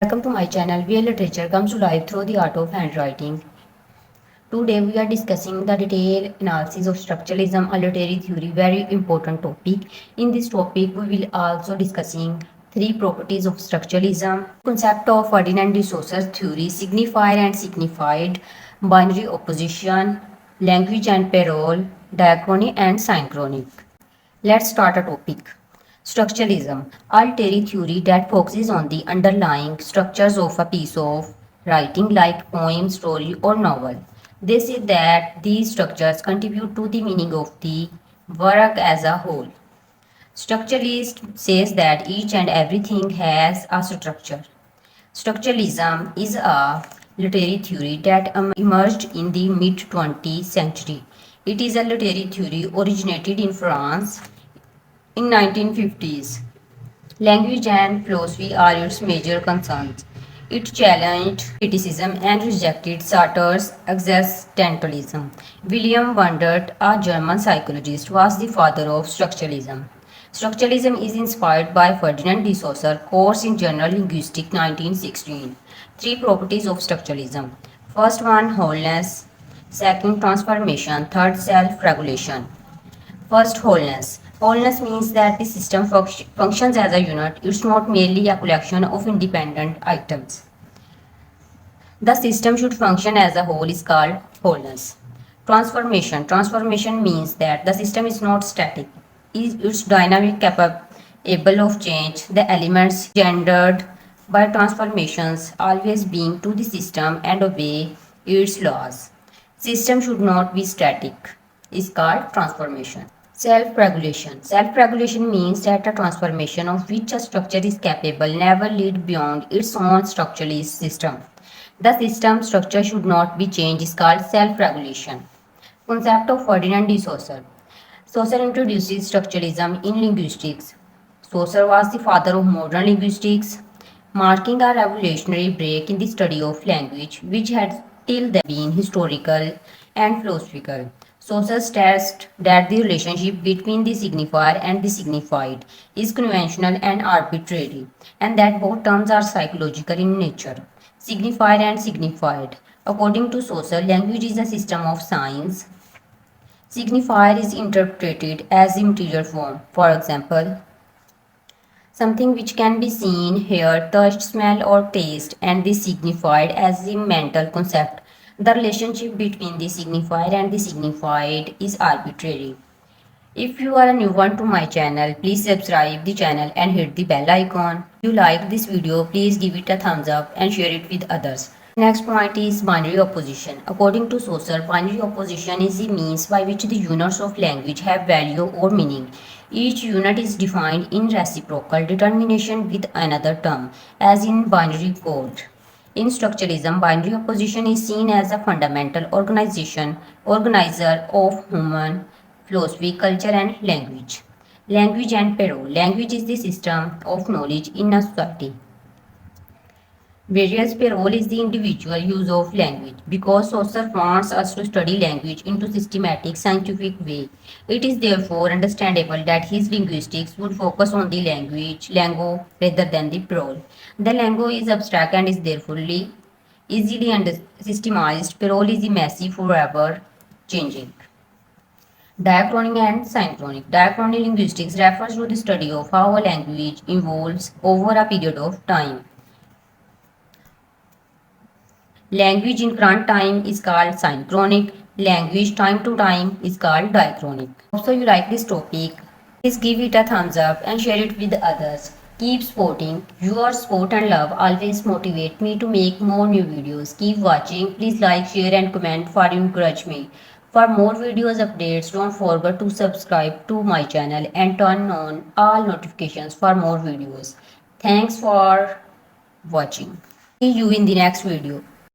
Welcome to my channel where literature comes to life through the art of handwriting. Today we are discussing the detailed analysis of structuralism, a literary theory, very important topic. In this topic we will also discussing three properties of structuralism, concept of Ferdinand de Saussure's theory, signifier and signified, binary opposition, language and parole, diachronic and synchronic. Let's start a topic. Structuralism, a literary theory that focuses on the underlying structures of a piece of writing like poem, story, or novel. They say that these structures contribute to the meaning of the work as a whole. Structuralist says that each and everything has a structure. Structuralism is a literary theory that emerged in the mid 20th century. It is a literary theory originated in France in 1950s. Language and philosophy are its major concerns. It challenged criticism and rejected Sartre's existentialism. William Wundert, a German psychologist, was the father of structuralism. Structuralism is inspired by Ferdinand de Saussure, course in General Linguistics 1916. Three properties of structuralism. First one, wholeness. Second, transformation. Third, self-regulation. First, wholeness. Wholeness means that the system functions as a unit. It's not merely a collection of independent items. The system should function as a whole is called wholeness. Transformation. Transformation means that the system is not static. It's dynamic, capable of change. The elements gendered by transformations always being to the system and obey its laws. System should not be static. Is called transformation. Self-regulation. Self-regulation means that a transformation of which a structure is capable never lead beyond its own structuralist system. The system structure should not be changed is called self-regulation. Concept of Ferdinand de Saussure. Saussure introduces structuralism in linguistics. Saussure was the father of modern linguistics, marking a revolutionary break in the study of language, which had till then been historical and philosophical. Saussure stressed that the relationship between the signifier and the signified is conventional and arbitrary, and that both terms are psychological in nature. Signifier and signified. According to Saussure, language is a system of signs. Signifier is interpreted as the material form. For example, something which can be seen, heard, touched, smelled, or taste, and is signified as the mental concept. The relationship between the signifier and the signified is arbitrary. If you are a new one to my channel, please subscribe the channel and hit the bell icon. If you like this video, please give it a thumbs up and share it with others. Next point is binary opposition. According to Saussure, binary opposition is the means by which the units of language have value or meaning. Each unit is defined in reciprocal determination with another term, as in binary code. In structuralism, binary opposition is seen as a fundamental organizer of human philosophy, culture, and language. Language and parole. Language is the system of knowledge in a society. Whereas parole is the individual use of language. Because Saussure wants us to study language into systematic, scientific way, it is therefore understandable that his linguistics would focus on the language, rather than the parole. The language is abstract and is therefore easily systemized. Parole is messy, forever changing. Diachronic and synchronic. Diachronic linguistics refers to the study of how a language evolves over a period of time. Language in current time is called synchronic. Language time to time is called diachronic. So you like this topic, please give it a thumbs up and share it with others. Keep supporting. Your support and love always motivate me to make more new videos. Keep watching. Please like, share and comment for encourage me. For more videos updates, don't forget to subscribe to my channel and turn on all notifications for more videos. Thanks for watching. See you in the next video.